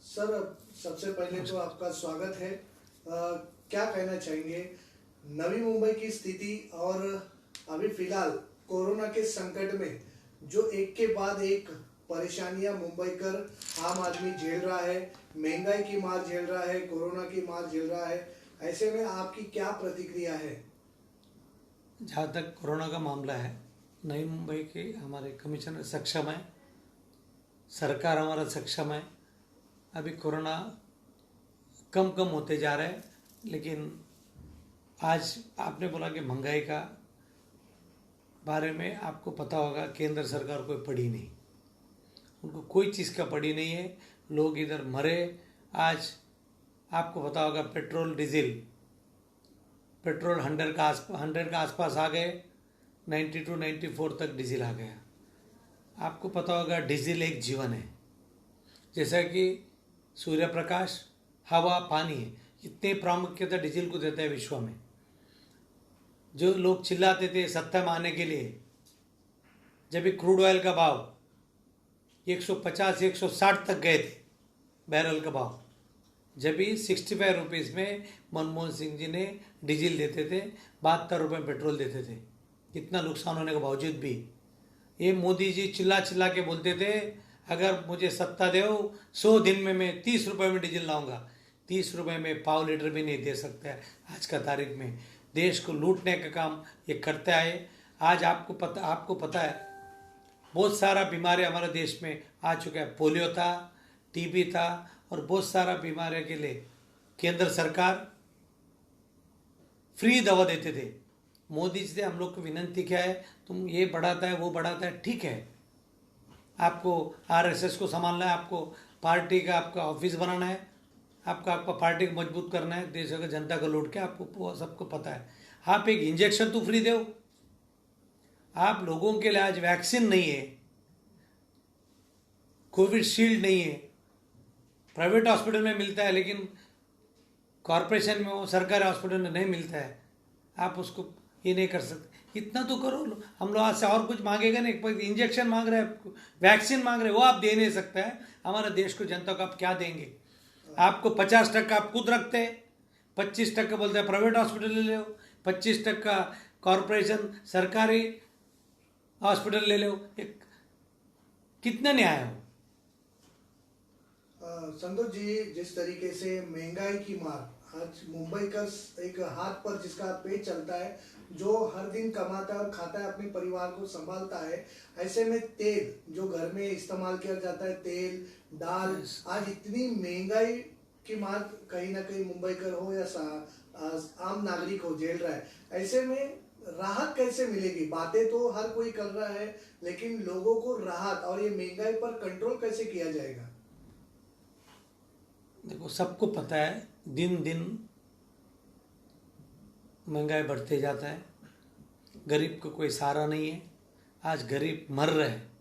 Sir, सबसे पहले तो आपका स्वागत है। क्या कहना चाहेंगे नवी मुंबई की स्थिति और अभी फिलहाल कोरोना के संकट में जो एक के बाद एक परेशानियां मुंबई कर आम आदमी झेल रहा है, महंगाई की मार झेल रहा है, कोरोना की मार झेल रहा है, ऐसे में आपकी क्या प्रतिक्रिया है? जहाँ तक कोरोना का मामला है, नई मुंबई के हमारे कमिश्नर सक्षम है, सरकार हमारा सक्षम है। अभी कोरोना कम कम होते जा रहा है, लेकिन आज आपने बोला कि महंगाई का बारे में आपको पता होगा, केंद्र सरकार कोई पड़ी नहीं, उनको कोई चीज़ का पड़ी नहीं है। लोग इधर मरे। आज आपको पता होगा पेट्रोल 100 का आसपास आ गए, 92 94 तक डीजल आ गया। आपको पता होगा डीजल एक जीवन है, जैसा कि सूर्य प्रकाश, हवा, पानी है। इतने प्रामुख्यता डीजल को देता है विश्व में। जो लोग चिल्लाते थे सत्ता में आने के लिए, जब भी क्रूड ऑयल का भाव 150 160 तक गए थे बैरल का भाव, जब भी 65 रुपीज़ में मनमोहन सिंह जी ने डीजल देते थे, 72 रुपये पेट्रोल देते थे। इतना नुकसान होने के बावजूद भी ये मोदी जी चिल्ला चिल्ला के बोलते थे, अगर मुझे सत्ता दो 100 दिन में मैं 30 रुपये में डीजल लाऊंगा। 30 रुपये में पाव लीटर भी नहीं दे सकता है आज का तारीख में। देश को लूटने का काम ये करता है। आज आपको पता है बहुत सारा बीमारी हमारे देश में आ चुका है। पोलियो था, टीबी था और बहुत सारा बीमारियों के लिए केंद्र सरकार फ्री दवा देते थे। मोदी जी से हम लोग को विनंती क्या है, तुम ये बढ़ाता है वो बढ़ाता है, ठीक है, आपको आरएसएस को संभालना है, आपको पार्टी का आपका ऑफिस बनाना है, आपका पार्टी को मजबूत करना है, देश का जनता को लूट के, आपको सबको पता है। आप एक इंजेक्शन तो फ्री दो। आप लोगों के लिए आज वैक्सीन नहीं है, कोविशील्ड नहीं है, प्राइवेट हॉस्पिटल में मिलता है लेकिन कॉरपोरेशन में वो सरकारी हॉस्पिटल में नहीं मिलता है। आप उसको ये नहीं कर सकते। इतना तो करो। हम लोग आज से और कुछ मांगेगा नहीं। इंजेक्शन मांग रहे हैं, वैक्सीन मांग रहे हैं, वो आप दे नहीं सकते हैं। हमारे देश को जनता को आप क्या देंगे? आपको 50% आप खुद रखते हैं, 25% बोलते हैं प्राइवेट हॉस्पिटल ले लो, 25% कॉरपोरेशन सरकारी हॉस्पिटल ले लो। एक कितने न्याय हो? संतोष जी, जिस तरीके से महंगाई की मार आज मुंबई का एक हाथ पर जिसका पेट चलता है, जो हर दिन कमाता है और खाता है, अपने परिवार को संभालता है, ऐसे में तेल जो घर में इस्तेमाल किया जाता है, तेल दाल, आज इतनी महंगाई की मार कहीं ना कहीं मुंबई का हो या आम नागरिक हो झेल रहा है। ऐसे में राहत कैसे मिलेगी? बातें तो हर कोई कर रहा है, लेकिन लोगों को राहत और ये महंगाई पर कंट्रोल कैसे किया जाएगा? देखो, सबको पता है दिन दिन महंगाई बढ़ते जाता है, गरीब को कोई सहारा नहीं है। आज गरीब मर रहे हैं।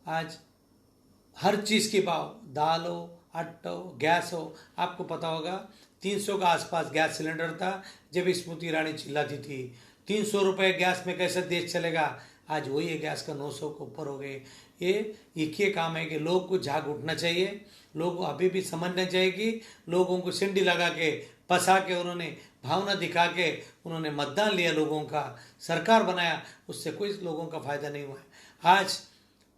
आज हर चीज़ के भाव, दाल हो, आटा हो, गैस हो, आपको पता होगा 300 का आसपास गैस सिलेंडर था जब स्मृति ईरानी चिल्लाती थी 300 रुपये गैस में कैसे देश चलेगा। आज वही है, गैस का 900 के ऊपर हो गए। ये एक ही काम है कि लोग को जाग उठना चाहिए। लोग अभी भी समझना चाहिए कि लोगों को सिंडी लगा के फंसा के उन्होंने भावना दिखा के उन्होंने मतदान लिया, लोगों का सरकार बनाया, उससे कोई लोगों का फायदा नहीं हुआ है। आज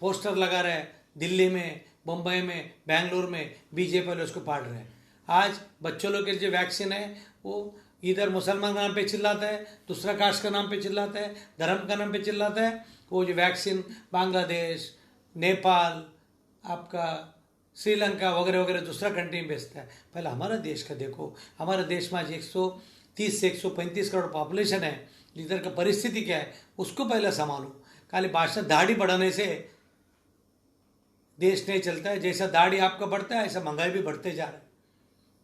पोस्टर लगा रहे हैं दिल्ली में, मुंबई में, बेंगलुरु में, बीजेपी वाले उसको पाड़ रहे हैं। आज बच्चों लोग के जो वैक्सीन है वो इधर मुसलमान का नाम पे चिल्लाता है, दूसरा कास्ट का नाम पे चिल्लाता है, धर्म का नाम पे चिल्लाता है। वो जो वैक्सीन बांग्लादेश, नेपाल, आपका श्रीलंका वगैरह वगैरह दूसरा कंट्री में बेचता है। पहले हमारा देश का देखो। हमारे देश में आज 130 से 135 करोड़ पॉपुलेशन है। इधर का परिस्थिति क्या है उसको पहले संभालो। खाली भाषण दाढ़ी बढ़ाने से देश नहीं चलता है। जैसा दाढ़ी आपका बढ़ता है ऐसा महंगाई भी बढ़ते जा रहा है।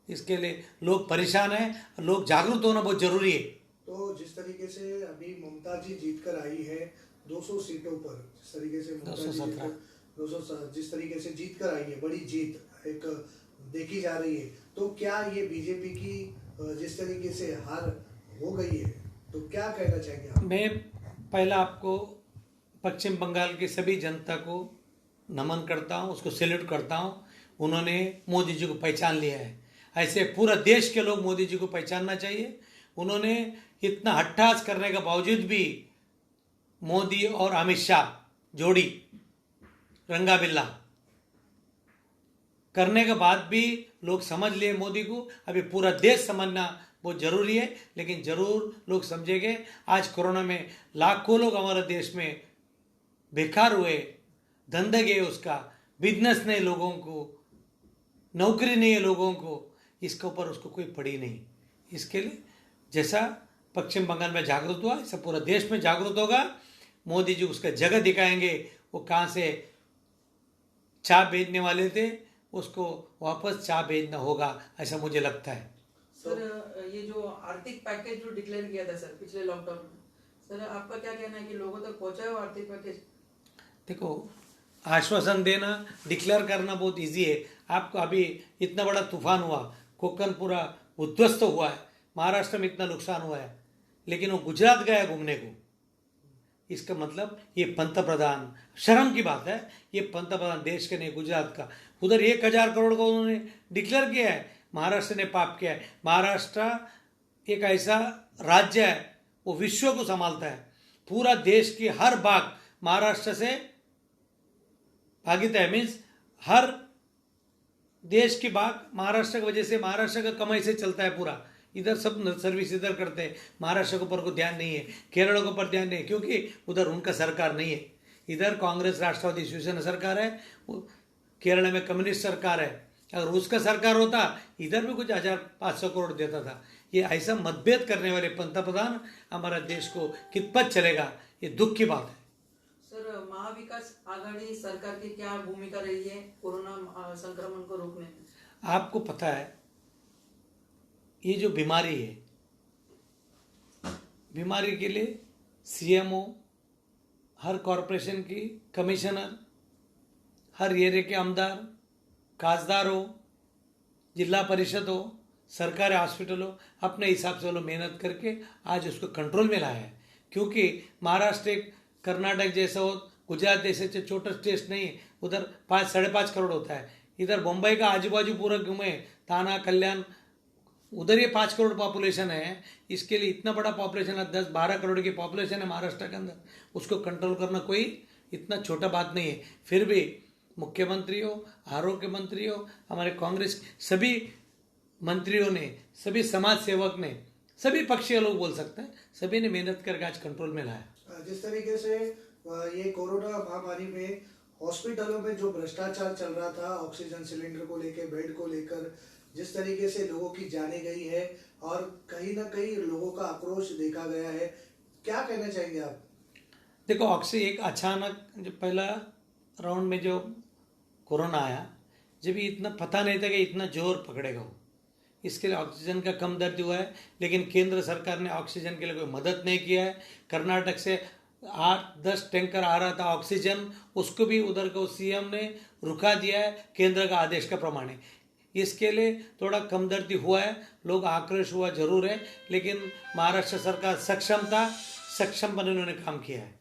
इसके लिए लोग परेशान हैं, लोग जागरूक होना बहुत जरूरी है। तो जिस तरीके से अभी ममता जी जीत कर आई है 200 सीटों पर, जिस तरीके से ममता जी 200 जिस तरीके से जीत कर आई है, बड़ी जीत एक देखी जा रही है, तो क्या ये बीजेपी की जिस तरीके से हार हो गई है, तो क्या कहना चाहेंगे आप? मैं पहला आपको पश्चिम बंगाल की सभी जनता को नमन करता हूँ, उसको सैल्यूट करता हूँ। उन्होंने मोदी जी को पहचान लिया है। ऐसे पूरा देश के लोग मोदी जी को पहचानना चाहिए। उन्होंने इतना हट्टास करने के बावजूद भी मोदी और अमित शाह जोड़ी रंगा बिल्ला करने के बाद भी लोग समझ लिए मोदी को। अभी पूरा देश समझना बहुत जरूरी है, लेकिन जरूर लोग समझेंगे। आज कोरोना में लाखों लोग हमारे देश में बेकार हुए, धंधे गए, उसका बिजनेस नहीं, लोगों को नौकरी नहीं है, लोगों को इसके ऊपर उसको कोई पड़ी नहीं। इसके लिए जैसा पश्चिम बंगाल में जागरूक हुआ, ऐसा पूरा देश में जागरूक होगा। मोदी जी उसका जगह दिखाएंगे। वो कहाँ से चाय बेचने वाले थे, उसको वापस चाय बेचना होगा, ऐसा मुझे लगता है। सर, ये जो आर्थिक पैकेज जो डिक्लेयर किया था सर पिछले लॉकडाउन में, सर आपका क्या कहना है कि लोगों तक पहुंचा है वो आर्थिक पैकेज? देखो, आश्वासन देना, डिक्लेयर करना बहुत इजी है। आपको अभी इतना बड़ा तूफान हुआ, कोकण पूरा उद्ध्वस्त हुआ है, महाराष्ट्र में इतना नुकसान हुआ है, लेकिन वो गुजरात गया घूमने को। इसका मतलब ये पंतप्रधान, शर्म की बात है, ये पंतप्रधान देश के नहीं, गुजरात का, उधर 1000 करोड़ का उन्होंने डिक्लेयर किया है। महाराष्ट्र ने पाप किया है। महाराष्ट्र एक ऐसा राज्य है, वो विश्व को संभालता है। पूरा देश की हर भाग महाराष्ट्र से भागीता है, मीन्स हर देश की भाग महाराष्ट्र की वजह से, महाराष्ट्र का कमाई से चलता है पूरा। इधर सब सर्विस इधर करते हैं, महाराष्ट्र के ऊपर को ध्यान नहीं है, केरल के ऊपर ध्यान नहीं है, क्योंकि उधर उनका सरकार नहीं है। इधर कांग्रेस राष्ट्रवादी शिवसेना सरकार है, केरल में कम्युनिस्ट सरकार है। अगर उसका सरकार होता, इधर भी कुछ 1500 करोड़ देता था। ये ऐसा मतभेद करने वाले पंतप्रधान हमारा देश को कितपत चलेगा, ये दुख की बात है। सर, महाविकास आघाड़ी सरकार की क्या भूमिका रही है कोरोना संक्रमण को रोकने में? आपको पता है, ये जो बीमारी है, बीमारी के लिए सीएमओ, हर कॉरपोरेशन की कमिश्नर, हर एरिया के आमदार, खासदार हो, जिला परिषद हो, सरकारी हॉस्पिटल हो, अपने हिसाब से वो लोग मेहनत करके आज उसको कंट्रोल में लाया है। क्योंकि महाराष्ट्र एक कर्नाटक जैसा हो, गुजरात जैसे छोटा स्टेट नहीं है, उधर 5-5.5 करोड़ होता है। इधर मुंबई का आजू बाजू पूरा घूमे, थाना, कल्याण, उधर ये 5 करोड़ पॉपुलेशन है। इसके लिए इतना बड़ा पॉपुलेशन है, 10-12 करोड़ की पॉपुलेशन है महाराष्ट्र के अंदर, उसको कंट्रोल करना कोई इतना छोटा बात नहीं है। फिर भी मुख्यमंत्री हो, आरोग्य मंत्री हो, हमारे कांग्रेस सभी मंत्रियों ने, सभी समाज सेवक ने, सभी पक्षीय लोग बोल सकते हैं, सभी ने मेहनत करके आज कंट्रोल में लाया। जिस तरीके से ये कोरोना महामारी में हॉस्पिटलों में जो भ्रष्टाचार चल रहा था, ऑक्सीजन सिलेंडर को लेकर, बेड को लेकर, जिस तरीके से लोगों की जाने गई है और कहीं ना कहीं लोगों का आक्रोश देखा गया है, क्या कहना चाहेंगे आप? देखो, एक अचानक जो पहला राउंड में जो कोरोना आया, जब ये इतना पता नहीं था कि इतना जोर पकड़ेगा वो, इसके लिए ऑक्सीजन का कम दर्द हुआ है। लेकिन केंद्र सरकार ने ऑक्सीजन के लिए कोई मदद नहीं किया है। कर्नाटक से 8-10 टैंकर आ रहा था ऑक्सीजन, उसको भी उधर को सीएम ने रुका दिया है केंद्र का आदेश का प्रमाण। इसके लिए थोड़ा कमदर्दी हुआ है, लोग आक्रोश हुआ जरूर है, लेकिन महाराष्ट्र सरकार सक्षम था, सक्षम बने उन्होंने काम किया है।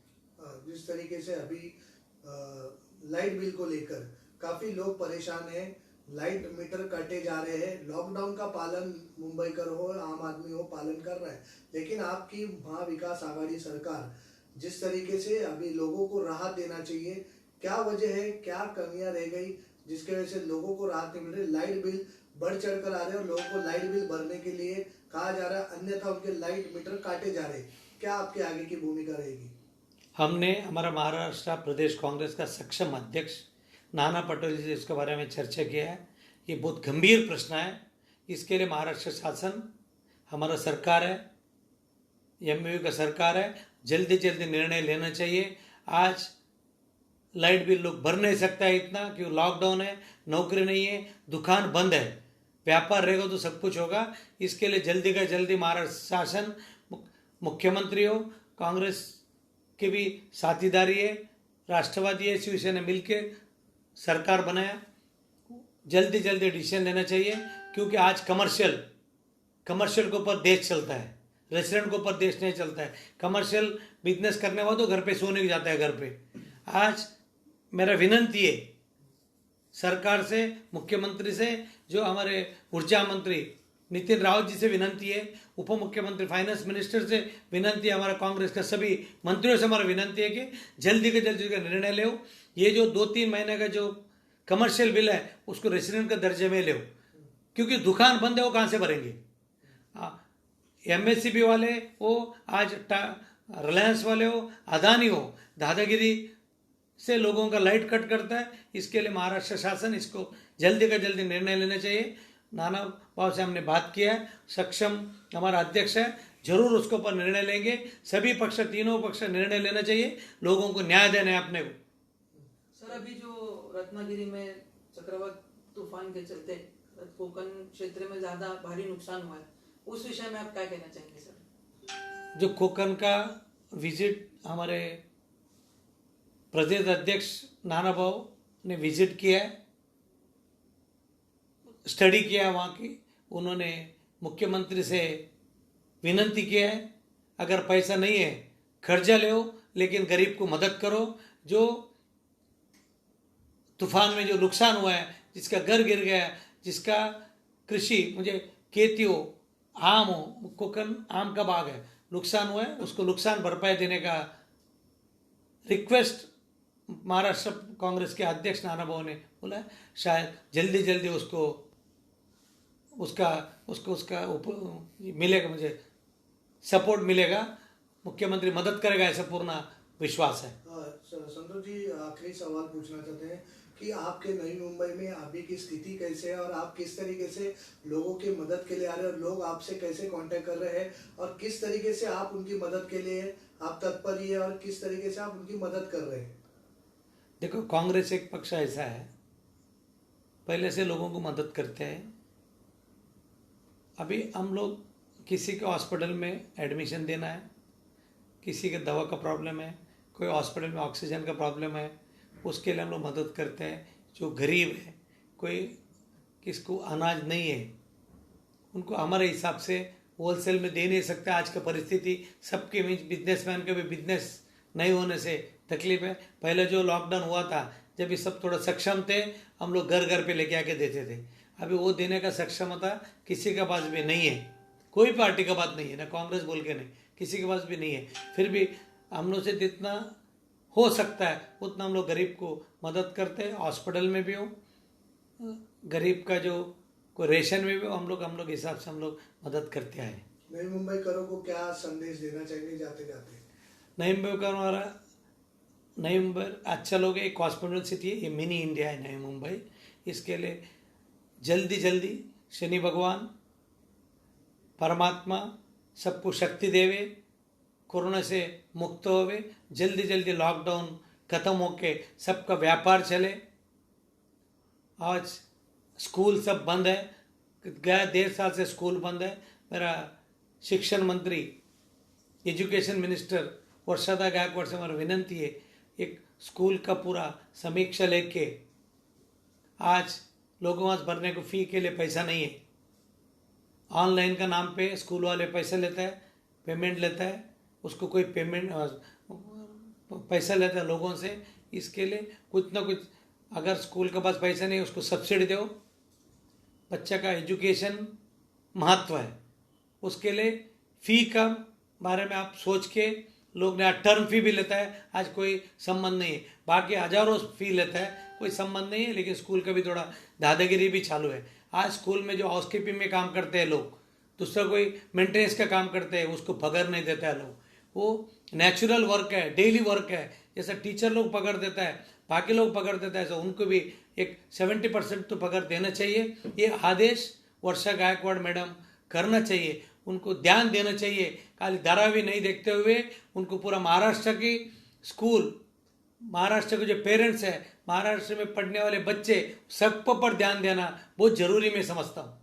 जिस तरीके से अभी लाइट बिल को लेकर काफी लोग परेशान हैं, लाइट मीटर काटे जा रहे हैं, लॉकडाउन का पालन मुंबईकर हो, आम आदमी हो, पालन कर रहा है, लेकिन आपकी महाविकास आघाड़ी सरकार जिस तरीके से अभी लोगों को राहत देना चाहिए, क्या वजह है, क्या कमियां रह गई जिसके वजह से लोगों को राहत नहीं मिल रही? लाइट बिल बढ़ चढ़ कर आ रहे हैं और लोगों को लाइट बिल भरने के लिए कहा जा रहा है, अन्यथा उनके लाइट मीटर काटे जा रहे हैं। क्या आपके आगे की भूमिका रहेगी? हमने हमारा महाराष्ट्र प्रदेश कांग्रेस का सक्षम अध्यक्ष नाना पटोले से इसके बारे में चर्चा किया है। ये बहुत गंभीर प्रश्न है। इसके लिए महाराष्ट्र शासन, हमारा सरकार है, एमयू का सरकार है, जल्दी जल्दी निर्णय लेना चाहिए। आज लाइट बिल लोग भर नहीं सकता है इतना, क्योंकि लॉकडाउन है, नौकरी नहीं है, दुकान बंद है, व्यापार रहेगा तो सब कुछ होगा। इसके लिए जल्दी का जल्दी महाराष्ट्र शासन, मुख्यमंत्री हो, कांग्रेस की भी साथीदारी है, राष्ट्रवादी है, शिवसेना मिलकर सरकार बनाया, जल्दी जल्दी डिसीजन लेना चाहिए। क्योंकि आज कमर्शियल के ऊपर देश चलता है, रेस्टोरेंट के ऊपर देश नहीं चलता है। कमर्शियल बिजनेस करने वाला तो घर पे सोने जाता है घर पे। आज मेरा विनंती है सरकार से, मुख्यमंत्री से, जो हमारे ऊर्जा मंत्री नितिन रावत जी से विनंती है, उप मुख्यमंत्री फाइनेंस मिनिस्टर से विनंती है, हमारा कांग्रेस का सभी मंत्रियों से हमारा विनंती है कि जल्दी के जल्दी का निर्णय ले। ये जो 2-3 महीने का जो कमर्शियल बिल है उसको रेसिडेंट का दर्जे में ले, क्योंकि दुकान बंद है, वो कहाँ से भरेंगे। एमएससीबी वाले हो, आज रिलायंस वाले हो, अदानी हो, दादागिरी से लोगों का लाइट कट करता है। इसके लिए महाराष्ट्र शासन इसको जल्दी का जल्दी निर्णय लेना चाहिए। नाना भाव से हमने बात किया है, सक्षम हमारा अध्यक्ष है, जरूर उसके ऊपर निर्णय लेंगे। सभी पक्ष, तीनों पक्ष निर्णय लेना चाहिए, लोगों को न्याय देना है अपने को। सर, अभी जो रत्नागिरी में चक्रवात तूफान के चलते कोकण क्षेत्र में ज्यादा भारी नुकसान हुआ है, उस विषय में आप क्या कहना चाहेंगे सर? जो कोकण का विजिट हमारे प्रदेश अध्यक्ष नाना भाव ने विजिट किया है, स्टडी किया है वहाँ की। उन्होंने मुख्यमंत्री से विनंती किया है, अगर पैसा नहीं है कर्जा ले, लेकिन गरीब को मदद करो। जो तूफान में जो नुकसान हुआ है, जिसका घर गिर गया, जिसका कृषि, मुझे खेती हो, आम हो, कोकण आम का बाग है, नुकसान हुआ है, उसको नुकसान भरपाई देने का रिक्वेस्ट महाराष्ट्र कांग्रेस के अध्यक्ष नाना भाव ने बोला है। शायद जल्दी जल्दी उसका मिलेगा, मुझे सपोर्ट मिलेगा, मुख्यमंत्री मदद करेगा, ऐसा पूर्ण विश्वास है। संतोष जी, आखिरी सवाल पूछना चाहते हैं कि आपके नई मुंबई में अभी की स्थिति कैसे है और आप किस तरीके से लोगों की मदद के लिए आ रहे हैं और लोग आपसे कैसे कांटेक्ट कर रहे हैं और किस तरीके से आप उनकी मदद के लिए आप तत्पर ही है और किस तरीके से आप उनकी मदद कर रहे हैं? देखो, कांग्रेस एक पक्ष ऐसा है, पहले से लोगों को मदद करते हैं। अभी हम लोग किसी के हॉस्पिटल में एडमिशन देना है, किसी के दवा का प्रॉब्लम है, कोई हॉस्पिटल में ऑक्सीजन का प्रॉब्लम है, उसके लिए हम लोग मदद करते हैं। जो गरीब है, कोई किसको अनाज नहीं है, उनको हमारे हिसाब से होलसेल में दे नहीं सकते। आज का परिस्थिति सबके बीच, बिजनेसमैन के भी बिजनेस नहीं होने से तकलीफ है। पहले जो लॉकडाउन हुआ था, जब ये सब थोड़ा सक्षम थे, हम लोग घर घर पे लेके आके देते थे। अभी वो देने का सक्षमता किसी के पास भी नहीं है, कोई पार्टी का बात नहीं है, ना कांग्रेस बोल के नहीं, किसी के पास भी नहीं है। फिर भी हम लोग से जितना हो सकता है उतना हम लोग गरीब को मदद करते हैं। हॉस्पिटल में भी हो, गरीब का जो कोई रेशन में भी हो, हम लोग हिसाब से हम लोग मदद करते आए। नई मुंबई करो को क्या संदेश देना चाहेंगे जाते जाते? नई मुंबई करो वाला, नई मुंबई अच्छा लोग, एक हॉस्पिटल सिटी है, ये मिनी इंडिया है नई मुंबई। इसके लिए जल्दी शनि भगवान परमात्मा सबको शक्ति देवे, कोरोना से मुक्त होवे, जल्दी लॉकडाउन खत्म होके सबका व्यापार चले। आज स्कूल सब बंद है, गया 1.5 साल से स्कूल बंद है। मेरा शिक्षण मंत्री, एजुकेशन मिनिस्टर वर्षादा गायकवाड़ से हमारी विनंती है, एक स्कूल का पूरा समीक्षा लेके, आज लोगों पास भरने को फी के लिए पैसा नहीं है, ऑनलाइन का नाम पे स्कूल वाले पैसे लेता है, पेमेंट लेता है, उसको कोई पेमेंट पैसा लेता है लोगों से। इसके लिए कुछ ना कुछ, अगर स्कूल के पास पैसा नहीं, उसको सब्सिडी दो। बच्चा का एजुकेशन महत्व है, उसके लिए फ़ी का बारे में आप सोच के, लोग ने टर्म फी भी लेता है, आज कोई संबंध नहीं है, बाकी हजारों फी लेता है, कोई संबंध नहीं है। लेकिन स्कूल का भी थोड़ा दादागिरी भी चालू है। आज स्कूल में जो हाउसकीपिंग में काम करते हैं लोग, दूसरा कोई मेंटेनेंस का काम करते हैं, उसको पगार नहीं देता है लोग। वो नेचुरल वर्क है, डेली वर्क है, जैसा टीचर लोग पगार देता है, बाकी लोग पगार देता है, तो उनको भी एक 70% तो पगार देना चाहिए। ये आदेश वर्षा गायकवाड़ मैडम करना चाहिए, उनको ध्यान देना चाहिए। खाली धारावी नहीं देखते हुए उनको पूरा महाराष्ट्र की स्कूल, महाराष्ट्र के जो पेरेंट्स हैं, महाराष्ट्र में पढ़ने वाले बच्चे, सब पर ध्यान देना बहुत जरूरी मैं समझता हूँ।